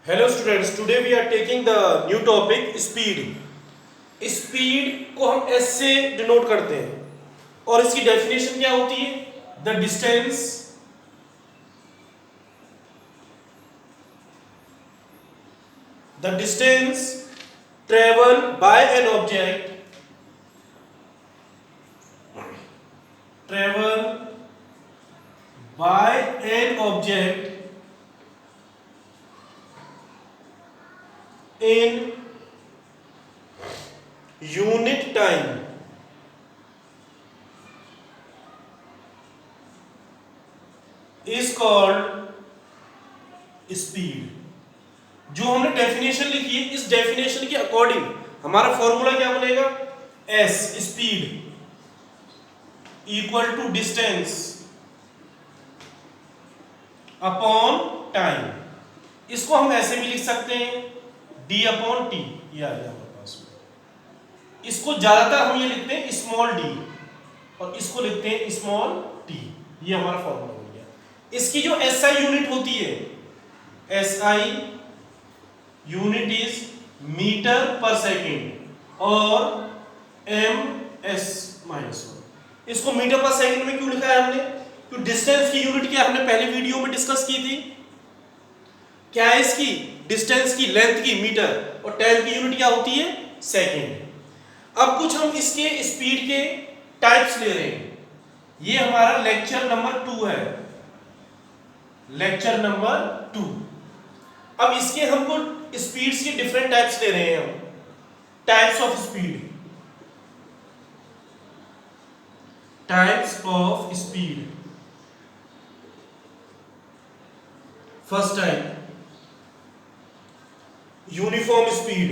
Hello students, today we are taking the new topic speed. Speed को हम S से denote करते हैं और इसकी डेफिनेशन क्या होती है? The distance travel by an object travel by an object in unit time is called speed. जो हमने डेफिनेशन लिखी है, इस डेफिनेशन के अकॉर्डिंग हमारा फॉर्मूला क्या बनेगा? s speed equal to distance upon time. इसको हम ऐसे भी लिख सकते हैं d अपॉन टी. ये आ गया हमारे पास में. इसको ज्यादातर हम ये लिखते हैं स्मॉल d और इसको लिखते हैं स्मॉल t. ये हमारा फॉर्मूला हो गया. इसकी जो SI यूनिट होती है, SI यूनिट इज मीटर पर सेकेंड और ms माइनस 1. इसको मीटर पर सेकेंड में क्यों लिखा है हमने? क्योंकि डिस्टेंस की यूनिट क्या हमने पहले वीडियो में डिस्कस की थी. क्या है इसकी? डिस्टेंस की, लेंथ की मीटर और टाइम की यूनिट क्या होती है? सेकेंड. अब कुछ हम इसके स्पीड के टाइप्स ले रहे हैं. ये हमारा लेक्चर नंबर 2 है, लेक्चर नंबर 2. अब इसके हमको स्पीड्स के डिफरेंट टाइप्स ले रहे हैं हम. Types of speed, types of speed. First type uniform speed.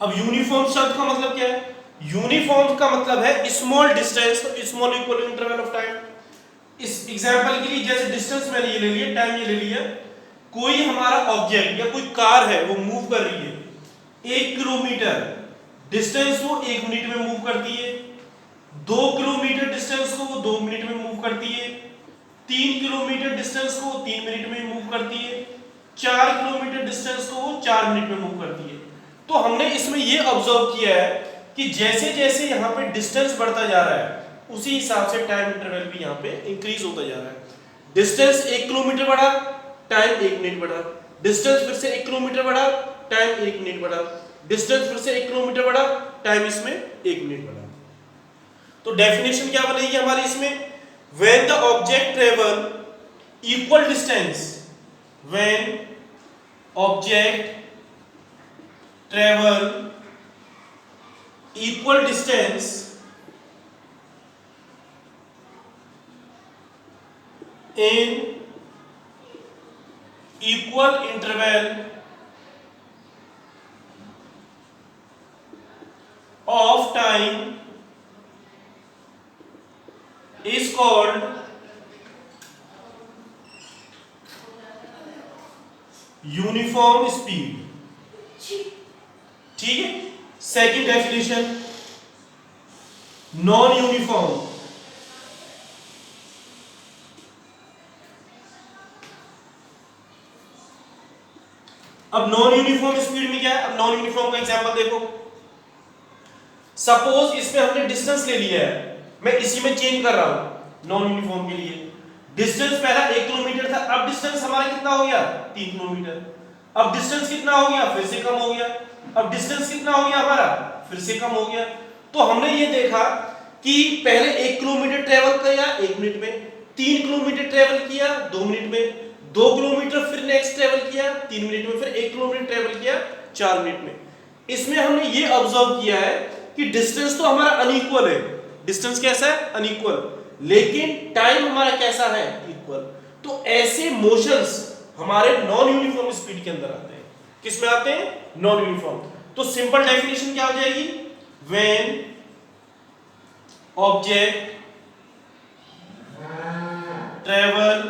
अब यूनिफॉर्म शब्द का मतलब क्या है? यूनिफॉर्म का मतलब है small distance, small equal interval of time. इस एग्जांपल के लिए जैसे डिस्टेंस मैंने ये ले लिया, टाइम ये ले लिया. कोई हमारा ऑब्जेक्ट या कोई कार है, वो मूव कर रही है 1 किलोमीटर डिस्टेंस, वो 1 मिनट में मूव करती है. 2 किलोमीटर डिस्टेंस को वो 2 मिनट में मूव करती है. 3 किलोमीटर डिस्टेंस को 3 मिनट में मूव करती है. 4 किलोमीटर डिस्टेंस को वो 4 मिनट में मूव करती है. तो हमने इसमें ये ऑब्जर्व किया है कि जैसे जैसे यहाँ पे डिस्टेंस बढ़ता जा रहा है, उसी हिसाब से टाइम इंटरवल भी यहाँ पे इंक्रीज होता जा रहा है. डिस्टेंस 1 किलोमीटर बढ़ा, टाइम 1 मिनट बढ़ा. डिस्टेंस फिर से 1 किलोमीटर बढ़ा, टाइम 1 मिनट बढ़ा. डिस्टेंस फिर से 1 किलोमीटर बढ़ा, टाइम इसमें 1 मिनट बढ़ा. तो डेफिनेशन क्या बनेगी हमारी इसमें? When the object travel equal distance, when object travel equal distance in equal interval of time is called uniform speed. ठीक है. Second definition non uniform. अब नॉन यूनिफॉर्म स्पीड में क्या है? अब नॉन यूनिफॉर्म का एग्जांपल देखो. सपोज इसमें हमने डिस्टेंस ले लिया है, मैं इसी में चेंज कर रहा हूं. नॉन यूनिफॉर्म के लिए डिस्टेंस पहला 1 किलोमीटर था, अब डिस्टेंस हमारा कितना हो गया? 3 किलोमीटर. अब डिस्टेंस कितना हो गया? फिर से कम हो गया. अब डिस्टेंस कितना हो गया हमारा? फिर से कम हो गया. तो हमने ये देखा कि पहले 1 किलोमीटर ट्रेवल किया 1 मिनट में, 3 किलोमीटर ट्रेवल किया 2 मिनट में, 2 किलोमीटर फिर नेक्स्ट ट्रेवल किया 3 मिनट में, फिर 1 किलोमीटर ट्रेवल किया 4 मिनट में. इसमें हमने ये ऑब्जर्व किया है कि डिस्टेंस तो हमारा अनइक्वल है. डिस्टेंस कैसा है? अनइक्वल. लेकिन टाइम हमारा कैसा है? इक्वल. तो ऐसे मोशंस हमारे नॉन यूनिफॉर्म स्पीड के अंदर आते हैं. किस में आते हैं? Non uniform. तो सिंपल डेफिनेशन क्या हो जाएगी? When object travel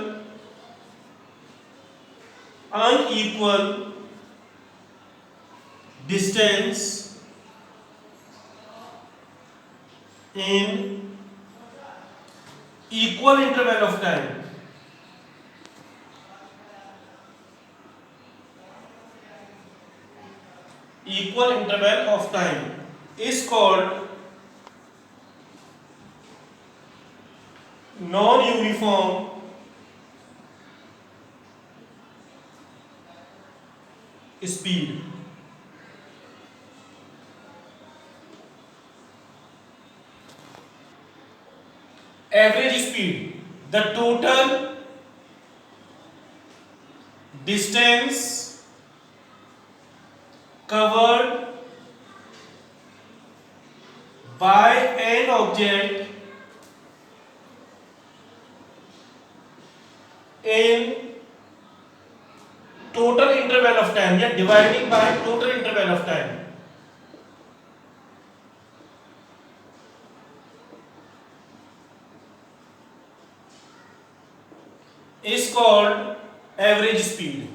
unequal distance in equal interval of time, equal interval of time is called non-uniform speed. Average speed, the total distance covered by an object in total interval of time, या dividing by total interval of time, is called average speed.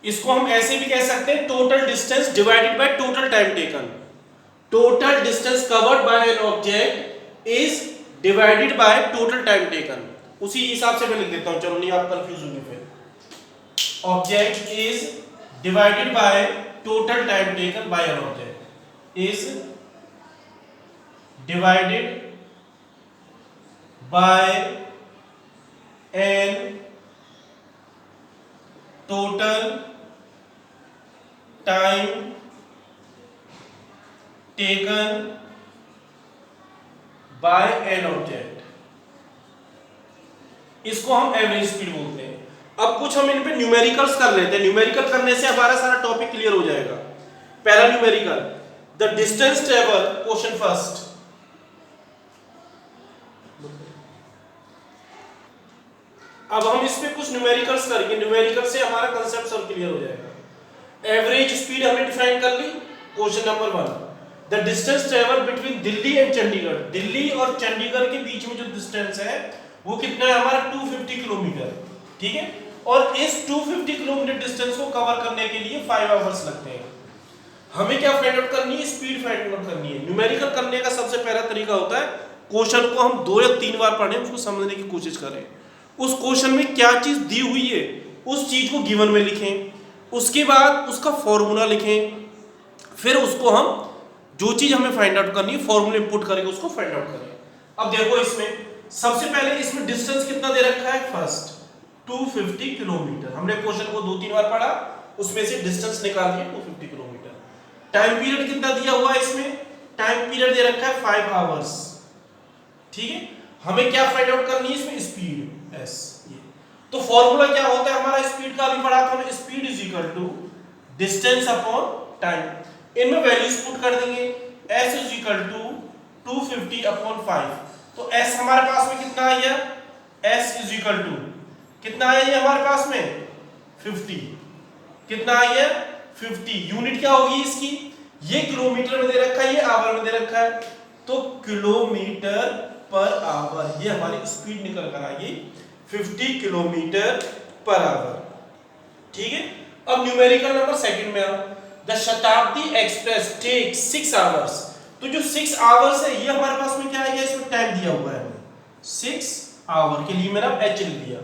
इसको हम ऐसे भी कह सकते हैं total distance divided by total time taken. Total distance covered by an object is divided by total time taken. उसी हिसाब से मैं लिख देता हूं, चलो नहीं आप कंफ्यूज होंगे फिर. Object is divided by total time taken by an object is divided by an total time taken by an object. इसको हम एवरेज स्पीड बोलते हैं. अब कुछ हम इन पे न्यूमेरिकल्स कर लेते हैं. न्यूमेरिकल करने से हमारा सारा टॉपिक क्लियर हो जाएगा. पहला numerical, the distance travel, question first. अब हम इस पे कुछ न्यूमेरिकल्स करेंगे. न्यूमेरिकल से हमारा कांसेप्ट सब क्लियर हो जाएगा. एवरेज स्पीड हमने डिफाइन कर ली. Question number 1, the distance travel between Delhi and Chandigarh. Delhi और चंडीगढ़ के बीच में जो डिस्टेंस है वो कितना है हमारा 250 किलोमीटर. ठीक है. और इस 250 किलोमीटर डिस्टेंस को कवर करने के लिए 5 आवर्स लगते हैं. हमें क्या फाइंड आउट करनी है? स्पीड फाइंड आउट करनी है. न्यूमेरिकल करने का सबसे पहला तरीका होता है क्वेश्चन को हम 2 या 3 बार पढ़ें, उसको समझने की कोशिश करें. उस क्वेश्चन में क्या चीज दी हुई है उस चीज को गिवन में लिखें, उसके बाद उसका फॉर्मूला लिखें, फिर उसको हम जो चीज हमें फाइंड आउट करनी है फॉर्मूला इंपुट करके उसको फाइंड आउट करें. अब देखो इसमें सबसे पहले इसमें डिस्टेंस कितना दे रखा है? First 250 kilometre. हमने क्वेश्चन को 2-3 बार पढ़ा, उसमें से डिस्टेंस निकाल दिया 250 किलोमीटर. टाइम पीरियड कितना दिया हुआ है इसमें? टाइम पीरियड दे रखा है 5 आवर्स. ठीक है. हमें क्या फाइंड आउट करनी है इसमें? Speed s. ये तो फॉर्मूला क्या होता है हमारा स्पीड का? अभी पढ़ा था हमने. Speed is equal to distance upon time. इनमें वैल्यूज पुट कर देंगे. s is equal to 250 upon 5. तो s हमारे पास में कितना आ गया? s इज इक्वल टू कितना आया ये हमारे पास में? 50. कितना आ गया? 50. यूनिट क्या होगी इसकी? ये किलोमीटर में दे रखा है, ये आवर में दे रखा है, तो किलोमीटर पर आवर. ये हमारी स्पीड निकल कर आएगी 50 किलोमीटर पर आवर. ठीक है. अब न्यूमेरिकल नंबर सेकंड में आओ. द शताब्दी एक्सप्रेस टेक 6 आवर्स. तो जो 6 आवर्स है ये हमारे पास में क्या आएगा? इसमें टाइम दिया हुआ है 6 आवर के लिए मैंने एच लिख दिया.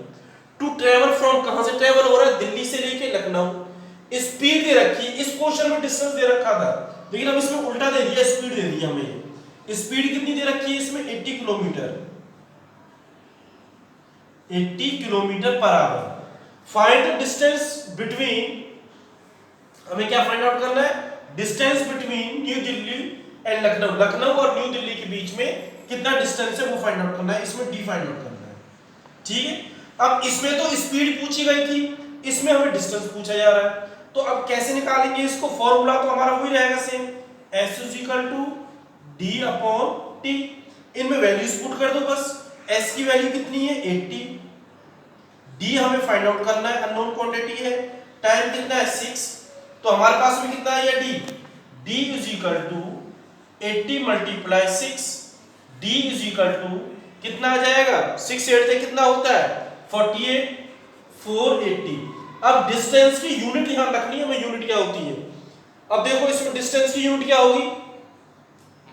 टू ट्रेवल फ्रॉम, कहां से ट्रेवल हो रहा है? दिल्ली से लेके लखनऊ. स्पीड दे रखी है. इस क्वेश्चन में डिस्टेंस दे रखा था, लेकिन अब इसमें उल्टा दे दिया, स्पीड दे दिया हमें. स्पीड कितनी दे रखी है इसमें? 80 kilometre. 80 kilometre per our. Find the distance between, हमें क्या फाइंड आउट करना है? Distance between new Delhi and Lucknow. Lucknow और न्यू दिल्ली के बीच में कितना डिस्टेंस है वो फाइंड आउट करना है. इसमें डी फाइंड आउट करना है. ठीक है. अब इसमें तो स्पीड पूछी गई थी, इसमें हमें डिस्टेंस पूछा जा रहा है. तो अब कैसे निकालेंगे इसको? फॉर्मूला तो हमारा वही रहेगा same, s is equal to d upon t. इनमें वैल्यूज पुट कर दो बस. s की वैल्यू कितनी है? 80. d हमें फाइंड आउट करना है, अननोन क्वांटिटी है. टाइम कितना है? 6. तो हमारे पास में कितना है d? d is equal to 80 multiply 6. d is equal to कितना आ जाएगा? 6 8 से कितना होता है? 48. 480. अब डिस्टेंस की यूनिट यहां रखनी है हमें. यूनिट क्या होती है? अब देखो इसमें डिस्टेंस की यूनिट क्या होगी?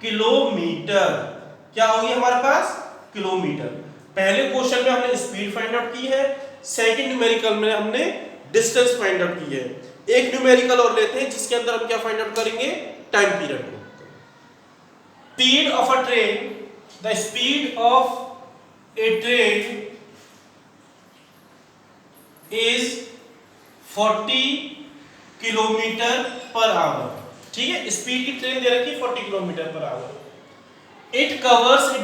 किलोमीटर. क्या होगी हमारे पास, किलोमीटर। पहले क्वेश्चन में हमने स्पीड फाइंड आउट की है, सेकंड न्यूमेरिकल में हमने डिस्टेंस फाइंड आउट की है। एक न्यूमेरिकल और लेते हैं जिसके अंदर हम क्या फाइंड आउट करेंगे, टाइम पीरियड को। Speed of a train, the speed of A train is 40 kilometre per our. ठीक है, स्पीड की ट्रेन दे रखी है 40 kilometre per our. It covers A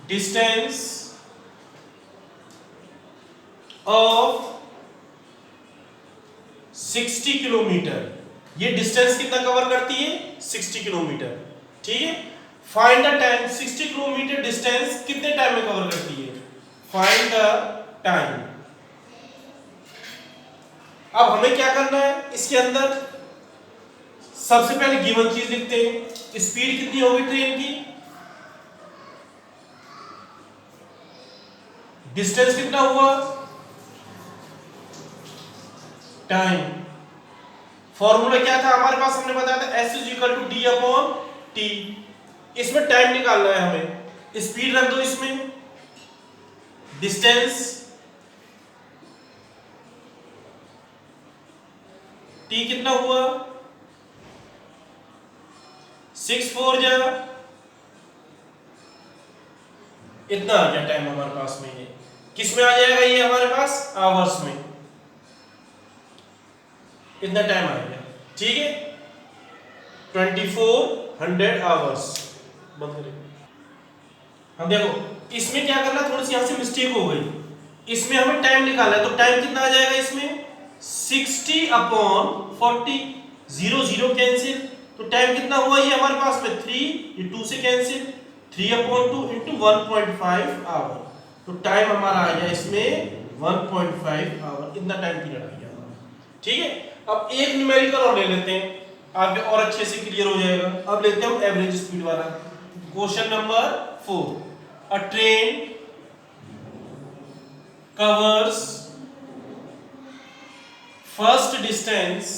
distance of 60 kilometre. ये डिस्टेंस कितना कवर करती है, 60 किलोमीटर। ठीक है, find the time, 60 kilometre distance कितने टाइम में कवर करती है, फाइंड द टाइम। अब हमें क्या करना है, इसके अंदर सबसे पहले गिवन चीज लिखते हैं, स्पीड कितनी होगी ट्रेन की, डिस्टेंस कितना हुआ, टाइम। फॉर्मूला क्या था हमारे पास, हमने बताया था S is equal to D upon T. इसमें टाइम निकालना है हमें, स्पीड रख दो इसमें, डिस्टेंस टी कितना हुआ, 6 4 जा, इतना आ गया टाइम हमारे पास में। ये किस में आ जाएगा, ये हमारे पास आवर्स में, इतना टाइम आएगा। ठीक है, 2400 आवर्स। बंद करें। हम देखो इसमें क्या करना, थोड़ी सी यहां से मिस्टेक हो गई, इसमें हमें टाइम निकालना है, तो टाइम कितना आ जाएगा इसमें, 60 अपॉन 40, 0 0 कैंसिल, तो टाइम कितना हुआ ये हमारे पास में 3, ये 2 से कैंसिल, 3 अपॉन 2 इंटू 1.5 आवर, तो टाइम हमारा आ गया इसमें 1.5 आवर, इतना टाइम पीरियड आ गया हमारा। ठीक है, अब एक न्यूमेरिकल और ले लेते हैं, आगे और अच्छे से क्लियर हो जाएगा। अब लेते हैं हम एवरेज स्पीड वाला question number 4। A train covers first distance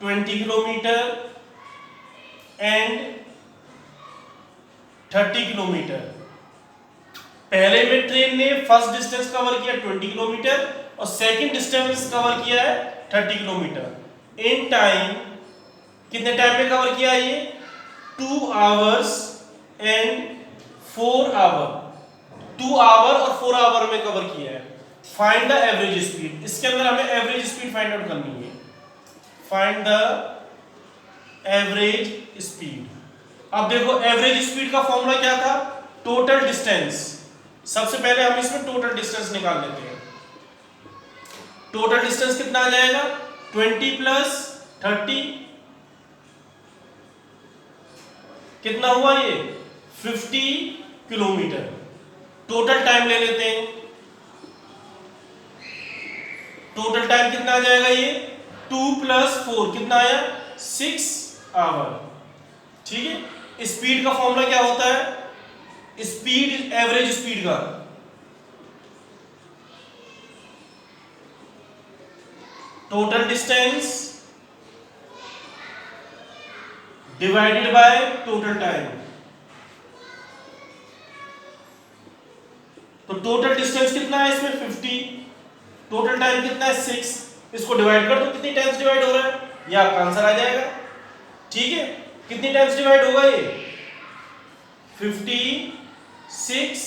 (20 kilometre and 30 kilometre. पहले में ट्रेन ने फर्स्ट डिस्टेंस कवर किया 20 किलोमीटर और सेकंड डिस्टेंस कवर किया है 30 किलोमीटर। इन टाइम, कितने टाइम में कवर किया ये, 2 आवर्स एंड 4 आवर, 2 आवर और 4 आवर में कवर किया है। फाइंड द एवरेज स्पीड, इसके अंदर हमें एवरेज स्पीड फाइंड आउट करनी है। Find the average speed. अब देखो एवरेज स्पीड का फॉर्मूला क्या था, टोटल डिस्टेंस। सबसे पहले हम इसमें टोटल डिस्टेंस निकाल लेते हैं। टोटल डिस्टेंस कितना आ जाएगा, 20 प्लस 30 कितना हुआ ये, 50 किलोमीटर। टोटल टाइम ले लेते हैं, टोटल टाइम कितना आ जाएगा ये, 2 प्लस 4 कितना आया, 6 आवर। ठीक है, स्पीड का फॉर्मूला क्या होता है, स्पीड एवरेज स्पीड का total distance divided by total time. तो टोटल डिस्टेंस कितना है इसमें 50, टोटल टाइम कितना है 6, इसको डिवाइड कर दो, कितनी टाइम्स डिवाइड हो रहा है, ये आपका आंसर आ जाएगा। ठीक है, कितनी टाइम्स डिवाइड होगा ये, 50, 6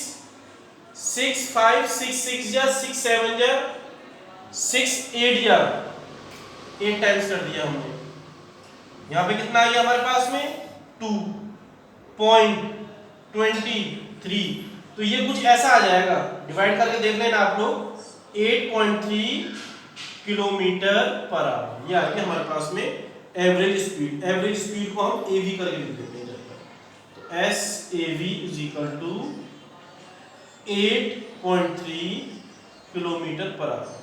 6 5 6 6 जा 6 7 जा 6 8 जा 8 टाइम्स कर दिया हमने। यहाँ पे कितना आ गया हमारे पास में 2.23, तो ये कुछ ऐसा आ जाएगा, डिवाइड करके देख लेना आप लोग, 8.3 किलोमीटर पर आवर। ये आ गया हमारे पास में एवरेज स्पीड। एवरेज स्पीड को हम एवी करके लिख देते हैं, तो S A V is equal to 8.3 kilometre per our.